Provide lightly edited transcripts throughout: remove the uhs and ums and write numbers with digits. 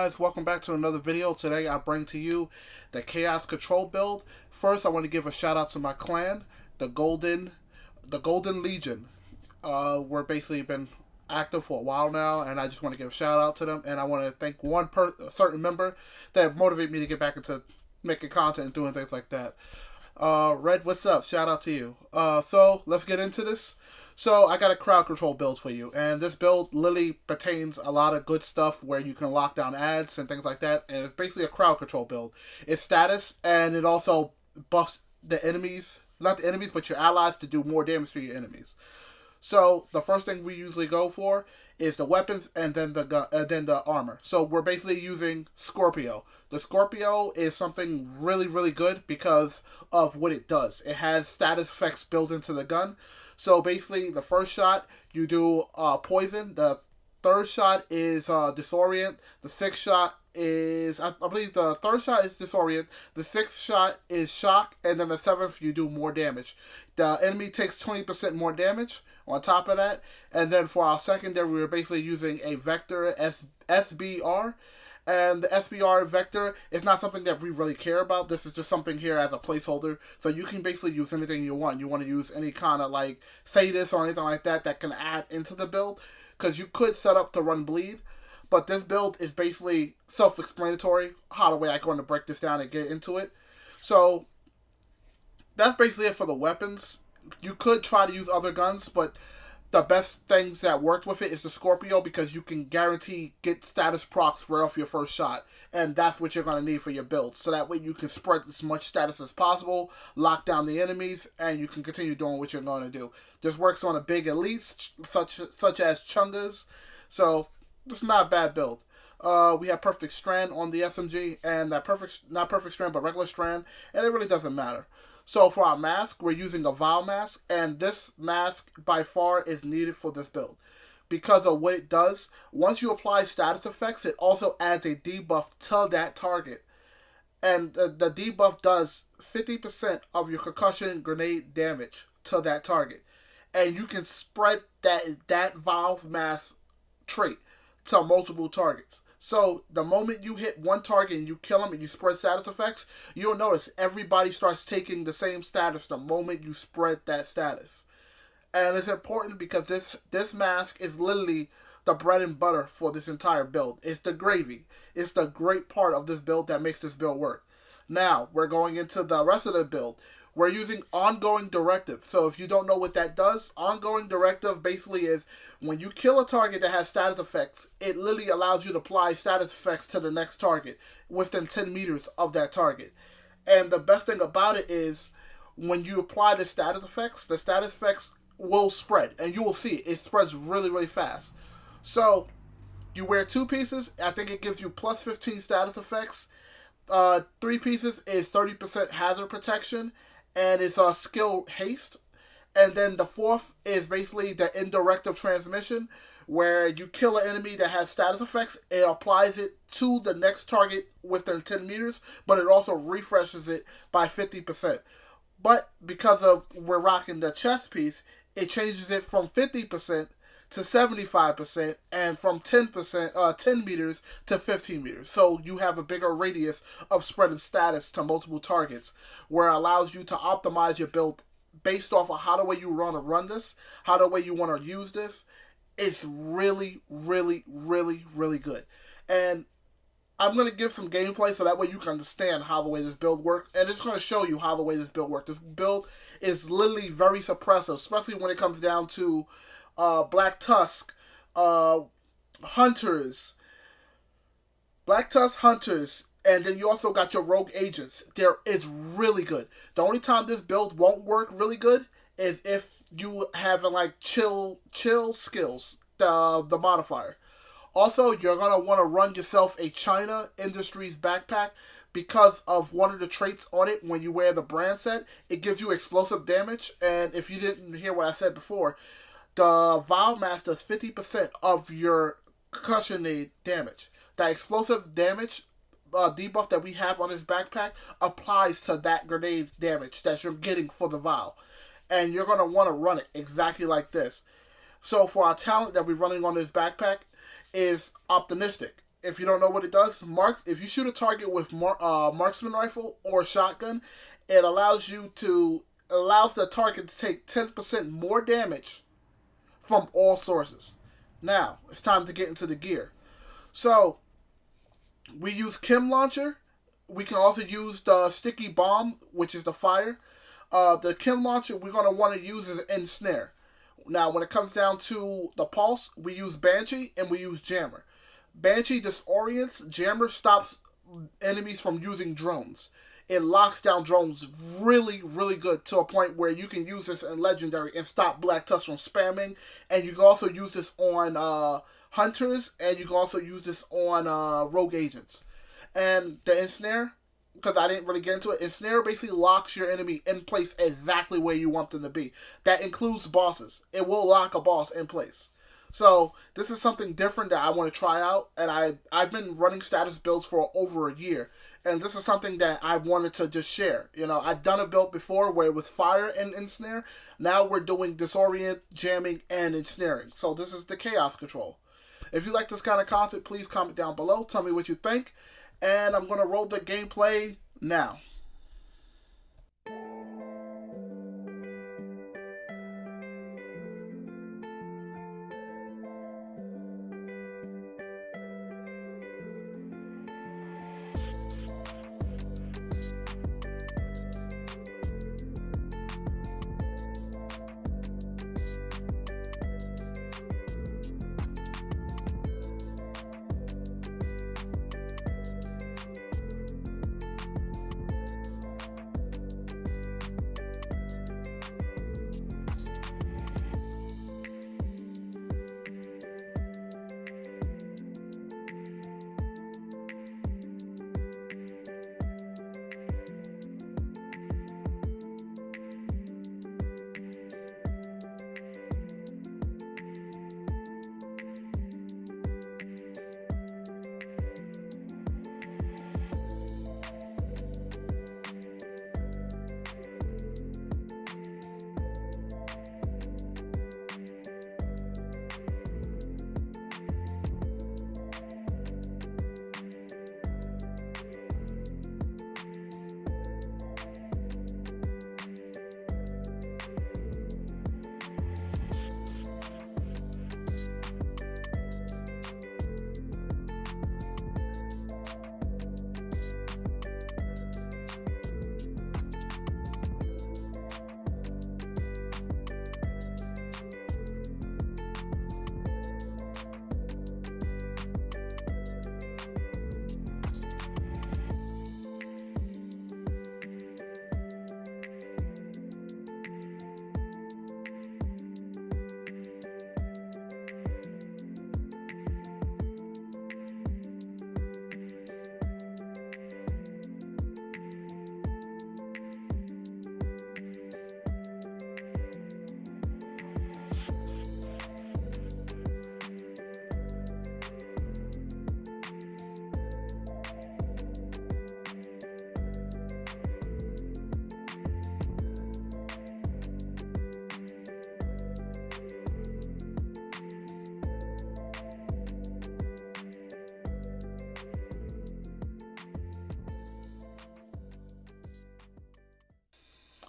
guys, welcome back to another video. Today I bring to you the Chaos Control build. First I want to give a shout out to my clan, the Golden Legion. We're basically been active for a while now, and I just want to give a shout out to them, and I want to thank a certain member that motivated me to get back into making content and doing things like that. Red, what's up? Shout out to you. So let's get into this. So I got a crowd control build for you, and this build literally pertains a lot of good stuff where you can lock down ads and things like that, and it's basically a crowd control build. It's status, and it also buffs the enemies, not the enemies, but your allies to do more damage to your enemies. So the first thing we usually go for is the weapons and then the gun, then the armor. So we're basically using Scorpio. The Scorpio is something really good because of what it does. It has status effects built into the gun. So basically, the first shot you do poison. The third shot is disorient. The sixth shot is, I believe the third shot is disorient. The sixth shot is shock, and then the seventh you do more damage. The enemy takes 20% more damage on top of that. And then for our secondary, we're basically using a vector SBR. And the SBR vector is not something that we really care about. This is just something here as a placeholder. So you can basically use anything you want. You want to use any kind of like sadist or anything like that that can add into the build. Because you could set up to run bleed. But this build is basically self-explanatory. How the way I'm going to break this down and get into it. So that's basically it for the weapons. You could try to use other guns, but the best things that worked with it is the Scorpio because you can guarantee get status procs right off your first shot. And that's what you're going to need for your build. So that way you can spread as much status as possible, lock down the enemies, and you can continue doing what you're going to do. This works on a big elites such as Chungas. So this is not a bad build. We have Perfect Strand on the SMG, and that not Perfect Strand, but regular Strand, and it really doesn't matter. So for our mask, we're using a Vial mask, and this mask by far is needed for this build. Because of what it does, once you apply status effects, it also adds a debuff to that target. And the debuff does 50% of your concussion grenade damage to that target. And you can spread that Vial mask trait to multiple targets. So the moment you hit one target and you kill them and you spread status effects, you'll notice everybody starts taking the same status the moment you spread that status. And it's important because this mask is literally the bread and butter for this entire build. It's the gravy. It's the great part of this build that makes this build work. Now, we're going into the rest of the build. We're using Ongoing Directive. So if you don't know what that does, Ongoing Directive basically is when you kill a target that has status effects, it literally allows you to apply status effects to the next target within 10 meters of that target. And the best thing about it is when you apply the status effects will spread. And you will see it. It spreads really fast. So you wear 2 pieces. I think it gives you plus 15 status effects. 3 pieces is 30% hazard protection. And it's a skill haste. And then the fourth is basically the indirective transmission, where you kill an enemy that has status effects, it applies it to the next target within 10 meters, but it also refreshes it by 50%. But because of we're rocking the chest piece, it changes it from 50% to 75%, and from 10 meters to 15 meters. So you have a bigger radius of spreading status to multiple targets, where it allows you to optimize your build based off of how the way you want to run this, how the way you want to use this. It's really good. And I'm going to give some gameplay so that way you can understand how the way this build works. And it's going to show you how the way this build works. This build is literally very suppressive, especially when it comes down to Black Tusk, Hunters, and then you also got your rogue agents. It's really good. The only time this build won't work really good is if you have like chill skills, the modifier. Also, you're gonna want to run yourself a China Industries backpack because of one of the traits on it. When you wear the brand set, it gives you explosive damage. And if you didn't hear what I said before, the Vial mask does 50% of your concussion damage. That explosive damage debuff that we have on this backpack applies to that grenade damage that you're getting for the Vial. And you're going to want to run it exactly like this. So for our talent that we're running on this backpack is Optimistic. if you don't know what it does, if you shoot a target with marksman rifle or shotgun, it allows the target to take 10% more damage from all sources. Now it's time to get into the gear. So we use Chem Launcher. We can also use the Sticky Bomb, which is the fire. The Chem Launcher we're going to want to use is Ensnare. Now, when it comes down to the Pulse, we use Banshee and we use Jammer. Banshee disorients, Jammer stops enemies from using drones. It locks down drones really, really good to a point where you can use this in Legendary and stop Black Tusk from spamming. And you can also use this on Hunters, and you can also use this on Rogue Agents. And the Ensnare, because I didn't really get into it, Ensnare basically locks your enemy in place exactly where you want them to be. That includes bosses. It will lock a boss in place. So this is something different that I want to try out, and I've been running status builds for over a year, and this is something that I wanted to just share. You know, I've done a build before where it was fire and ensnare. Now we're doing disorient, jamming, and ensnaring. So this is the chaos control. If you like this kind of content, please comment down below. Tell me what you think, and I'm going to roll the gameplay now.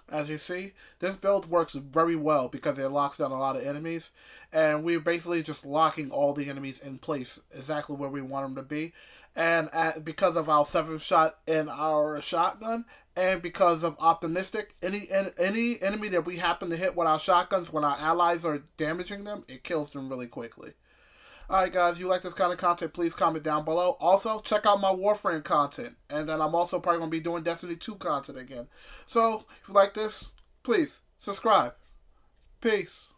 As you see, this build works very well because it locks down a lot of enemies, and we're basically just locking all the enemies in place exactly where we want them to be. And because of our 7-shot in our shotgun, and because of optimistic, any enemy that we happen to hit with our shotguns when our allies are damaging them, it kills them really quickly. Alright guys, if you like this kind of content, please comment down below. Also, check out my Warframe content. And then I'm also probably going to be doing Destiny 2 content again. So, if you like this, please subscribe. Peace.